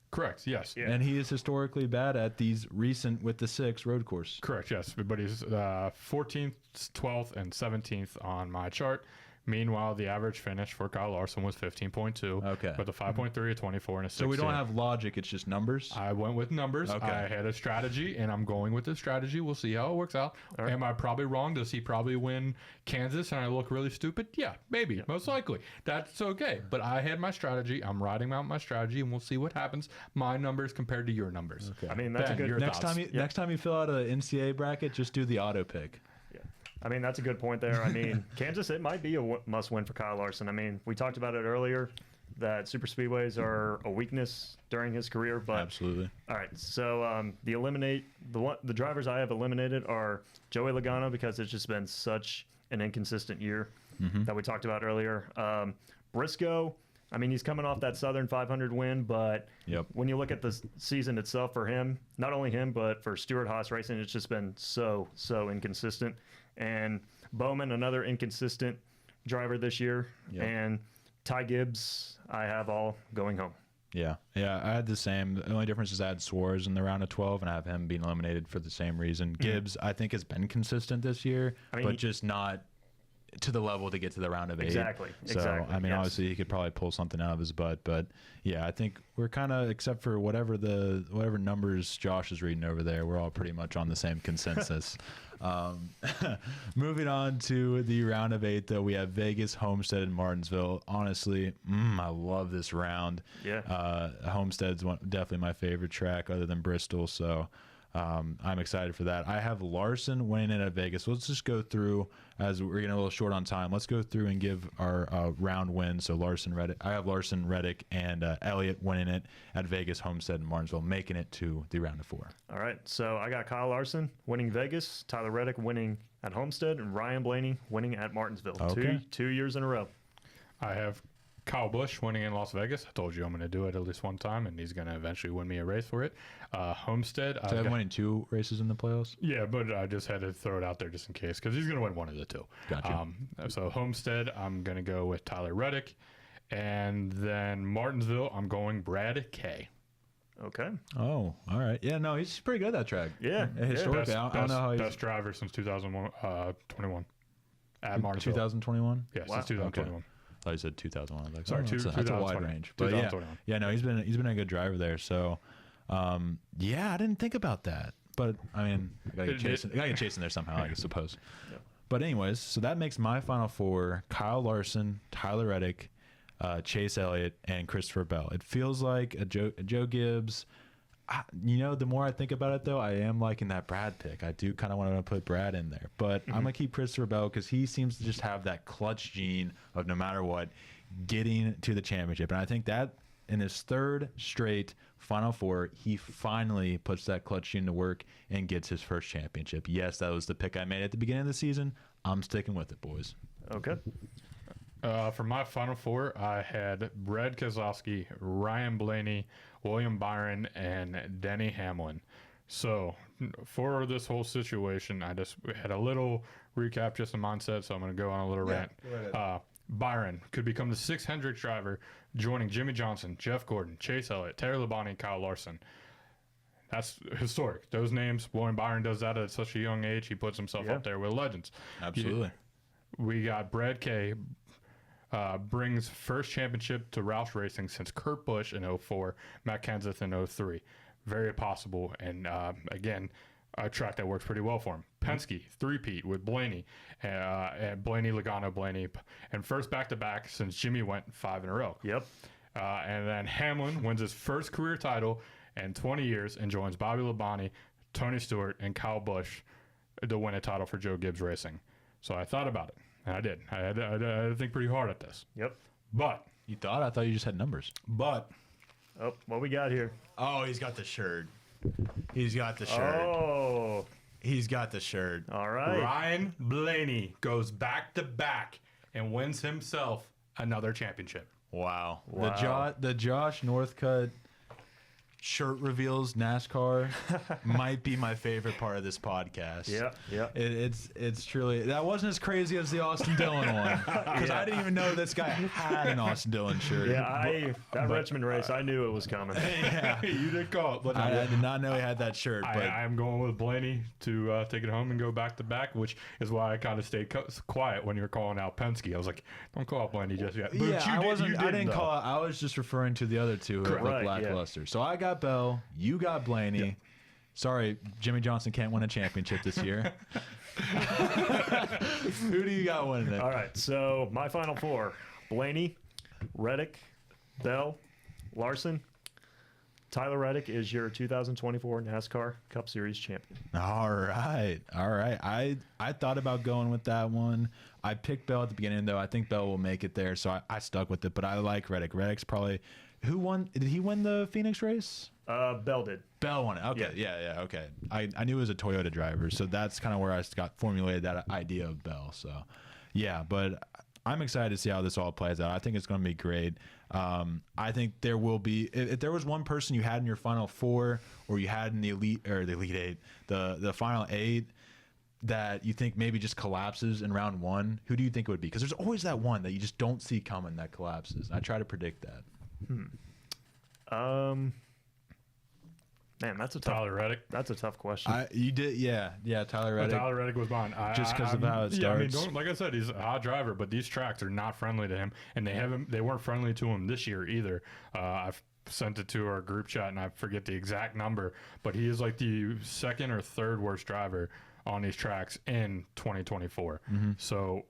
correct. Yes. Yeah. and he is historically bad at these recent with the 6 road course. Correct. Yes. But he's 14th, 12th, and 17th on my chart. Meanwhile, the average finish for Kyle Larson was 15.2. Okay. With a 5.3, a 24, and a 16. So we don't have logic; it's just numbers. I went with numbers. Okay. I had a strategy, and I'm going with the strategy. We'll see how it works out. All right. Am I probably wrong? Does he probably win Kansas and I look really stupid? Yeah, maybe. Most likely. That's okay. But I had my strategy. I'm riding out my strategy, and we'll see what happens. My numbers compared to your numbers. Okay. I mean, that's Ben, a good. your Next thoughts? time you fill out an NCAA bracket, just do the auto pick. I mean, that's a good point there. I mean, Kansas, it might be a must-win for Kyle Larson. I mean, we talked about it earlier that super speedways are a weakness during his career. But Absolutely. all right, so the drivers I have eliminated are Joey Logano because it's just been such an inconsistent year that we talked about earlier. Briscoe, I mean, he's coming off that Southern 500 win, but Yep. when you look at the season itself for him, not only him, but for Stewart Haas Racing, it's just been so inconsistent. And Bowman, another inconsistent driver this year. Yep. And Ty Gibbs, I have all going home. Yeah, I had the same. The only difference is I had Suarez in the round of 12, and I have him being eliminated for the same reason. Gibbs, I think, has been consistent this year, I mean, but just not to the level to get to the round of 8. Exactly. So, I mean, yes. obviously, he could probably pull something out of his butt, but yeah, I think we're kind of, except for whatever numbers Josh is reading over there, we're all pretty much on the same consensus. Moving on to the round of 8, though, we have Vegas, Homestead, and Martinsville. Honestly, I love this round. Yeah. Homestead's definitely my favorite track other than Bristol, so I'm excited for that. I have Larson winning it at Vegas. Let's just go through, as we're getting a little short on time. Let's go through and give our round win. So Larson, Reddick. I have Larson, Reddick, and Elliott winning it at Vegas, Homestead, and Martinsville, making it to the round of 4. All right. So I got Kyle Larson winning Vegas, Tyler Reddick winning at Homestead, and Ryan Blaney winning at Martinsville. Okay. Two years in a row. I have Kyle Busch winning in Las Vegas. I told you I'm going to do it at least one time, and he's going to eventually win me a race for it. Homestead. So I'm winning 2 races in the playoffs? Yeah, but I just had to throw it out there just in case because he's going to win one of the 2. Gotcha. So Homestead, I'm going to go with Tyler Reddick. And then Martinsville, I'm going Brad K. Okay. Oh, all right. Yeah, no, he's pretty good at that track. Yeah. Historically, I don't know how he's... Best driver since 2021 at Martinsville. 2021? Yeah, Wow. since 2021. I thought you said 2001. I was like, Sorry, that's a wide 2020. range. But yeah, 2021. yeah, no, he's been a good driver there. So, yeah, I didn't think about that. But I mean, I gotta get chasing there somehow, I suppose. Yeah. But anyways, so that makes my final 4: Kyle Larson, Tyler Reddick, Chase Elliott, and Christopher Bell. It feels like a Joe Gibbs. The more I think about it, though, I am liking that Brad pick. I do kind of want to put Brad in there, but I'm gonna keep Christopher Bell because he seems to just have that clutch gene of no matter what, getting to the championship. And I think that in his 3rd straight Final 4, he finally puts that clutch gene to work and gets his first championship. Yes, that was the pick I made at the beginning of the season. I'm sticking with it, boys. Okay. For my Final 4, I had Brad Keselowski, Ryan Blaney, William Byron, and Denny Hamlin. So for this whole situation, I just had a little recap, just a mindset, so I'm going to go on a little rant. Byron could become the 600th driver, joining Jimmy Johnson, Jeff Gordon, Chase Elliott, Terry Labonte, and Kyle Larson. That's historic. Those names, William Byron does that at such a young age. He puts himself up there with legends. Absolutely. We got Brad K. Brings first championship to Roush Racing since Kurt Busch in 04, Matt Kenseth in 03. Very possible. And again, a track that works pretty well for him. Penske, 3-peat with Blaney, and Blaney, Logano, Blaney, and first back-to-back since Jimmy went 5 in a row. Yep. And then Hamlin wins his first career title in 20 years and joins Bobby Labonte, Tony Stewart, and Kyle Busch to win a title for Joe Gibbs Racing. So I thought about it, and I did. I had to think pretty hard at this. Yep. But You thought? I thought you just had numbers. But Oh, what we got here? Oh, he's got the shirt. He's got the shirt. Oh, He's got the shirt. all right. Ryan Blaney goes back to back and wins himself another championship. Wow. Wow. The Josh Northcutt shirt reveals NASCAR might be my favorite part of this podcast. Yeah. It's truly, that wasn't as crazy as the Austin Dillon one, because I didn't even know this guy had an Austin Dillon shirt. Yeah, that Richmond race, I knew it was coming. Yeah. You did call it, but I did not know he had that shirt. But I'm going with Blaney to take it home and go back to back, which is why I kind of stayed quiet when you were calling out Penske. I was like, don't call out Blaney just yet. But yeah, I didn't though. call out. I was just referring to the other two who Correct. looked Right, yeah. lackluster. So I got Bell, you got Blaney. Yeah. Sorry, Jimmy Johnson can't win a championship this year. Who do you got winning it? All right, so my final four: Blaney, Reddick, Bell, Larson. Tyler Reddick is your 2024 NASCAR Cup Series champion. All right. I thought about going with that one. I picked Bell at the beginning, though. I think Bell will make it there, so I stuck with it. But I like Reddick. Reddick's probably who won? Did he win the Phoenix race? Bell did. Bell won it. Okay, yeah, okay. I knew he was a Toyota driver, so that's kind of where I got formulated that idea of Bell. So, yeah, but I'm excited to see how this all plays out. I think it's going to be great. I think there will be, if there was one person you had in your final four, or you had in the elite eight, the final eight, that you think maybe just collapses in round one, who do you think it would be? Because there's always that one that you just don't see coming that collapses. I try to predict that. Man, that's a Tyler Reddick. That's a tough question. You did, yeah, Tyler Reddick. Tyler Reddick was mine. Just 'cause of how it Yeah, I mean, starts. like I said, he's a hot driver, but these tracks are not friendly to him, and they weren't friendly to him this year either. I've sent it to our group chat, and I forget the exact number, but he is like the second or third worst driver on these tracks in 2024. So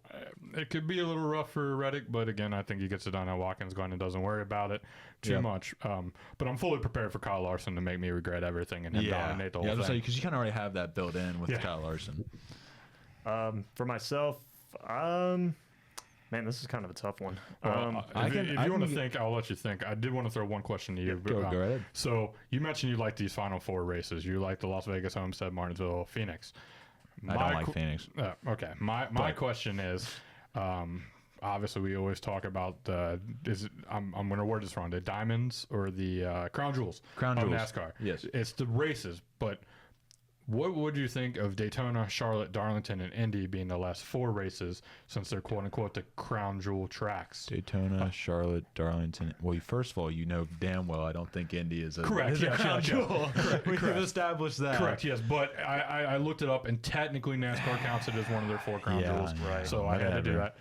it could be a little rough for Reddick, but again, I think he gets it done at Watkins Glen and doesn't worry about it too much. But I'm fully prepared for Kyle Larson to make me regret everything and him dominate the whole thing. Because you kind of already have that built in with Kyle Larson. For myself, man, this is kind of a tough one. If you want to think, I'll let you think. I did want to throw one question to you. Go ahead. So you mentioned you like these final four races. You like the Las Vegas, Homestead, Martinsville, Phoenix. I don't like Phoenix. Okay. My question is, obviously we always talk about I'm going to word this wrong, the diamonds or the crown jewels of NASCAR. Yes. It's the races, but what would you think of Daytona, Charlotte, Darlington, and Indy being the last four races, since they're quote unquote the crown jewel tracks? Daytona, Charlotte, Darlington. Well, first of all, you know damn well I don't think Indy is a Correct. crown jewel. We've correct. established that. Correct, yes, but I looked it up, and technically NASCAR counts it as one of their four crown jewels, right. so I had to do Whatever. that.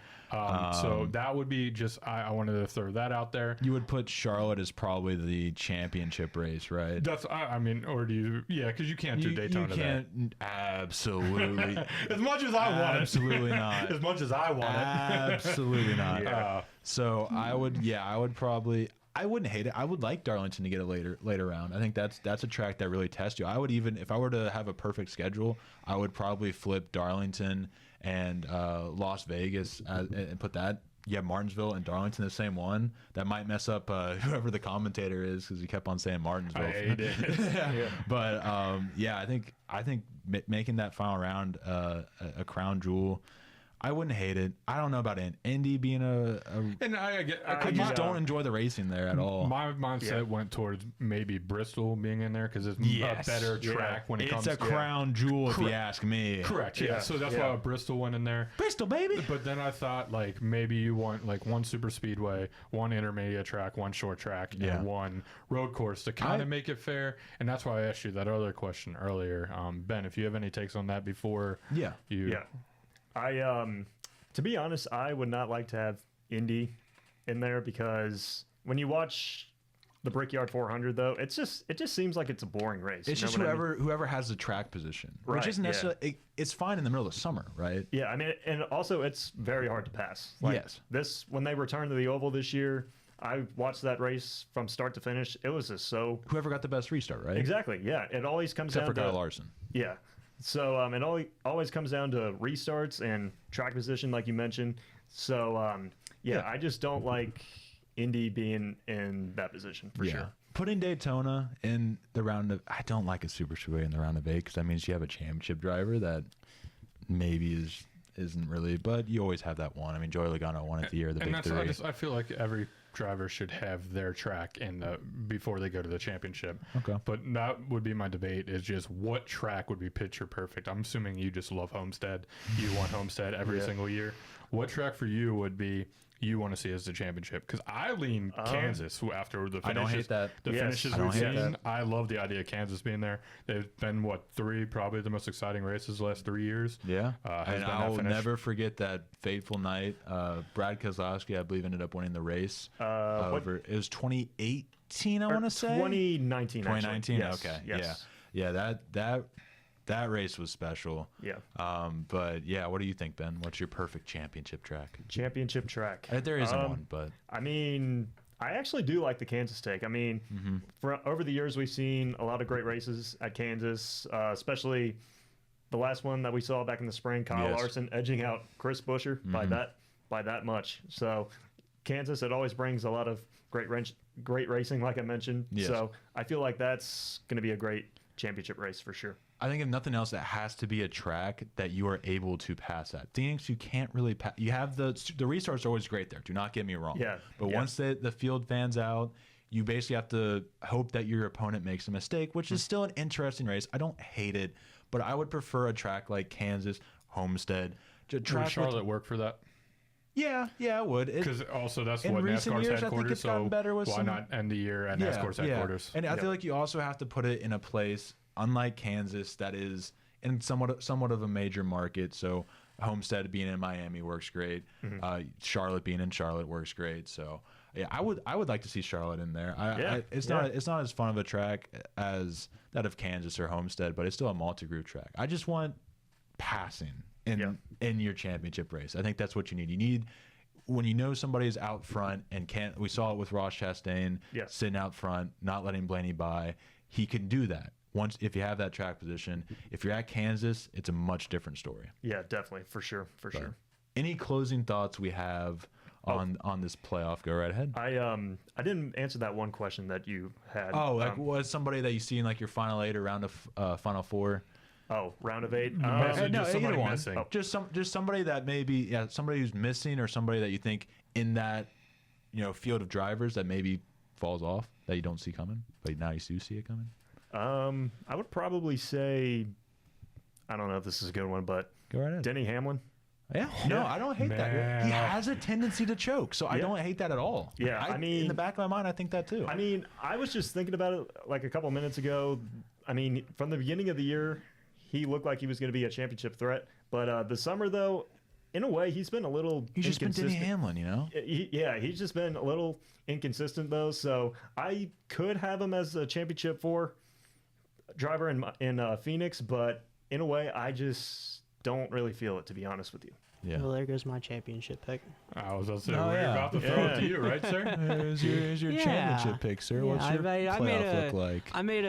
So that would be just, I wanted to throw that out there. You would put Charlotte as probably the championship race, right? That's, I mean, or do you, yeah, because you can't do Daytona You can't, absolutely. there. As much as I want it. Absolutely not. As much as I want it. Absolutely not. Yeah. So I would probably. I wouldn't hate it. I would like Darlington to get a later round. I think that's a track that really tests you. I would even, if I were to have a perfect schedule, I would probably flip Darlington and Las Vegas and put that. Yeah, Martinsville and Darlington the same one. That might mess up whoever the commentator is, because he kept on saying Martinsville. He did. Yeah. But yeah, I think making that final round a crown jewel, I wouldn't hate it. I don't know about Indy being And I get, I just don't enjoy the racing there at all. My mindset went towards maybe Bristol being in there because it's a better track when it comes It's to a crown jewel, if you Correct. ask me. Correct, yeah. Yeah, So that's yeah. why Bristol went in there. Bristol, baby. But then I thought, like, maybe you want like one super speedway, one intermediate track, one short track, Yeah. and one road course to kind of make it fair. And that's why I asked you that other question earlier. Ben, if you have any takes on that before you... Yeah. To be honest, I would not like to have Indy in there, because when you watch the Brickyard 400, though, it just seems like it's a boring race. It's You know just what I mean? whoever has the track position, which Right, isn't necessarily. It's fine in the middle of summer, right? Yeah, I mean, and also it's very hard to pass. Like, Yes. when they returned to the Oval this year, I watched that race from start to finish. It was just so Whoever got the best restart, right? exactly. Yeah, it always comes Except for down Kyle to Larson. yeah. So it always comes down to restarts and track position, like you mentioned. So I just don't like Indy being in that position for sure. putting Daytona in the round of, I don't like a super speedway in the round of 8 because that means you have a championship driver that maybe isn't really, but you always have that one. I mean, Joey Logano won it the year of the big three. I feel like every driver should have their track before they go to the championship. Okay. But that would be my debate, is just what track would be picture perfect. I'm assuming you just love Homestead. You want Homestead every single year. What track for you would be you want to see as the championship? Because I lean Kansas after the finishes. I don't hate that. The finishes we've seen, I love the idea of Kansas being there. They've been, probably the most exciting races the last 3 years. Yeah. And I will never forget that fateful night. Brad Keselowski, I believe, ended up winning the race. It was 2018, I want to say? 2019, 2019? Yes. Okay. Yes. Yeah, that race was special. Yeah. But yeah, what do you think, Ben? What's your perfect championship track? Championship track. There isn't one, but I mean, I actually do like the Kansas take. I mean, over the years we've seen a lot of great races at Kansas, especially the last one that we saw back in the spring. Kyle Larson edging out Chris Buescher by that much. So Kansas, it always brings a lot of great racing, like I mentioned. Yes. So I feel like that's going to be a great championship race for sure. I think if nothing else, it has to be a track that you are able to pass at. Phoenix, you can't really pass. You have the restarts are always great there. Do not get me wrong. Yeah. But once the field fans out, you basically have to hope that your opponent makes a mistake, which is still an interesting race. I don't hate it, but I would prefer a track like Kansas, Homestead. Would Charlotte work for that? Yeah, it would. Because also that's in what recent NASCAR's years, headquarters. I think it's gotten better with why not end the year at NASCAR's headquarters? And I feel like you also have to put it in a place, unlike Kansas, that is in somewhat of a major market. So Homestead being in Miami works great. Charlotte being in Charlotte works great. So yeah, I would like to see Charlotte in there. It's not as fun of a track as that of Kansas or Homestead, but it's still a multi-group track. I just want passing in your championship race. I think that's what you need. You need when you know somebody's out front and can't. We saw it with Ross Chastain sitting out front, not letting Blaney by. He can do that. Once, if you have that track position, if you're at Kansas, it's a much different story. Yeah, definitely, for sure. Any closing thoughts we have on this playoff? Go right ahead. I didn't answer that one question that you had. Oh, was somebody that you see in like your final 8 or round of final 4? Oh, round of 8. No, either one. Missing. Just somebody that maybe somebody who's missing, or somebody that you think in that field of drivers that maybe falls off that you don't see coming, but now you do see it coming. I would probably say, I don't know if this is a good one, but go right ahead. Denny Hamlin. Yeah, no, I don't hate that. He has a tendency to choke, so I don't hate that at all. Yeah, I mean, in the back of my mind, I think that too. I mean, I was just thinking about it like a couple minutes ago. I mean, from the beginning of the year, he looked like he was going to be a championship threat, but the summer though, in a way, he's been a little. He's just been Denny Hamlin, he's just been a little inconsistent though. So I could have him as a championship 4 driver in Phoenix, but in a way, I just don't really feel it, to be honest with you. Yeah. Well, there goes my championship pick. I was about to say, we're about to throw it to you, right, sir? Here's your championship pick, sir. Yeah, What's your playoff look like? I made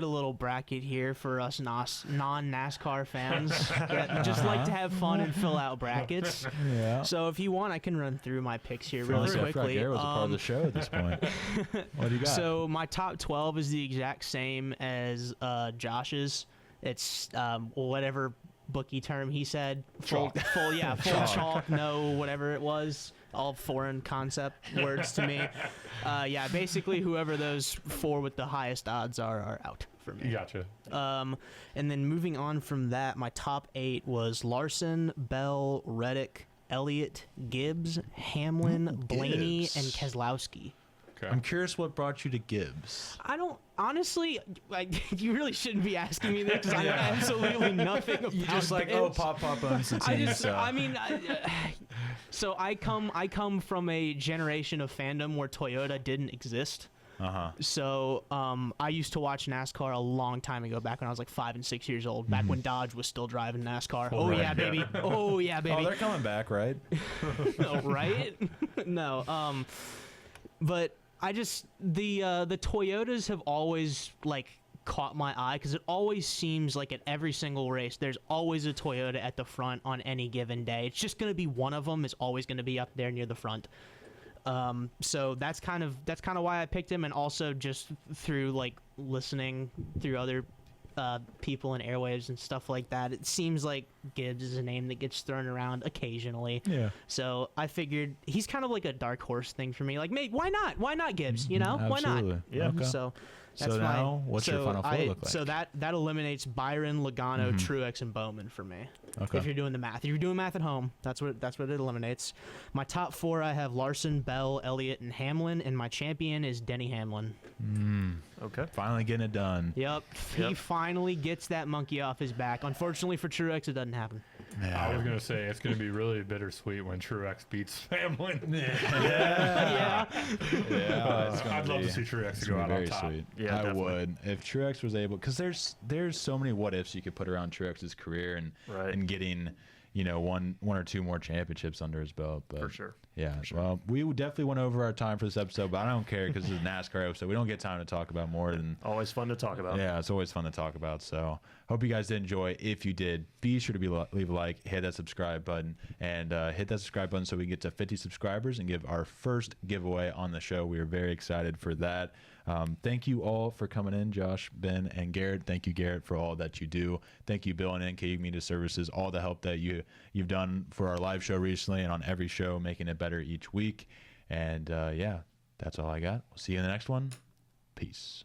a little bracket here for us non-NASCAR fans that just like to have fun and fill out brackets. Yeah. So if you want, I can run through my picks here really quickly. Gare was a part of the show at this point. What do you got? So my top 12 is the exact same as Josh's. It's whatever bookie term he said, full chalk, no, whatever it was, all foreign concept words to me. Basically whoever those 4 with the highest odds are out for me. Gotcha. And then moving on from that, my top 8 was Larson, Bell, Reddick, Elliott, Gibbs, Hamlin, Blaney, and Keselowski. Okay. I'm curious what brought you to Gibbs. I don't honestly. You really shouldn't be asking me this because I know absolutely nothing about. You just like Gibbs. pop owns the team. So I come from a generation of fandom where Toyota didn't exist. So I used to watch NASCAR a long time ago, back when I was like 5 and 6 years old, back when Dodge was still driving NASCAR. Oh yeah, baby. Oh yeah, baby. Oh, they're coming back, right? No, right? No. But I just the Toyotas have always caught my eye because it always seems like at every single race there's always a Toyota at the front on any given day. It's just going to be one of them is always going to be up there near the front. So that's kind of why I picked him, and also just through like listening through other people and airwaves and stuff like that, it seems like Gibbs is a name that gets thrown around occasionally. Yeah. So I figured he's kind of like a dark horse thing for me. Like, maybe why not? Why not Gibbs? You know, why not? Absolutely. Yeah. Okay. So that's So now, what's your final four look like? So that eliminates Byron, Logano, Truex, and Bowman for me. Okay. If you're doing the math, if you're doing math at home, that's what it eliminates. My top four, I have Larson, Bell, Elliott, and Hamlin, and my champion is Denny Hamlin. Okay. Finally getting it done. Yep, he finally gets that monkey off his back. Unfortunately for Truex, it doesn't happen. I was gonna say it's gonna be really bittersweet when Truex beats Hamlin. Yeah. I'd love to see Truex go Be out on very top. sweet. Yeah, I definitely. would if Truex was able, because there's so many what ifs you could put around Truex's career and Right. and getting one or two more championships under his belt. But For sure. yeah. Well, we definitely went over our time for this episode, but I don't care because it's a NASCAR episode. We don't get time to talk about more than. Always fun to talk about. Yeah, it's always fun to talk about. So hope you guys did enjoy. If you did, be sure to leave a like, hit that subscribe button, and hit that subscribe button so we can get to 50 subscribers and give our first giveaway on the show. We are very excited for that. Thank you all for coming in, Josh, Ben, and Garrett. Thank you, Garrett, for all that you do. Thank you, Bill and NK Media Services, all the help that you've done for our live show recently and on every show, making it better each week. And yeah, that's all I got. We'll see you in the next one. Peace.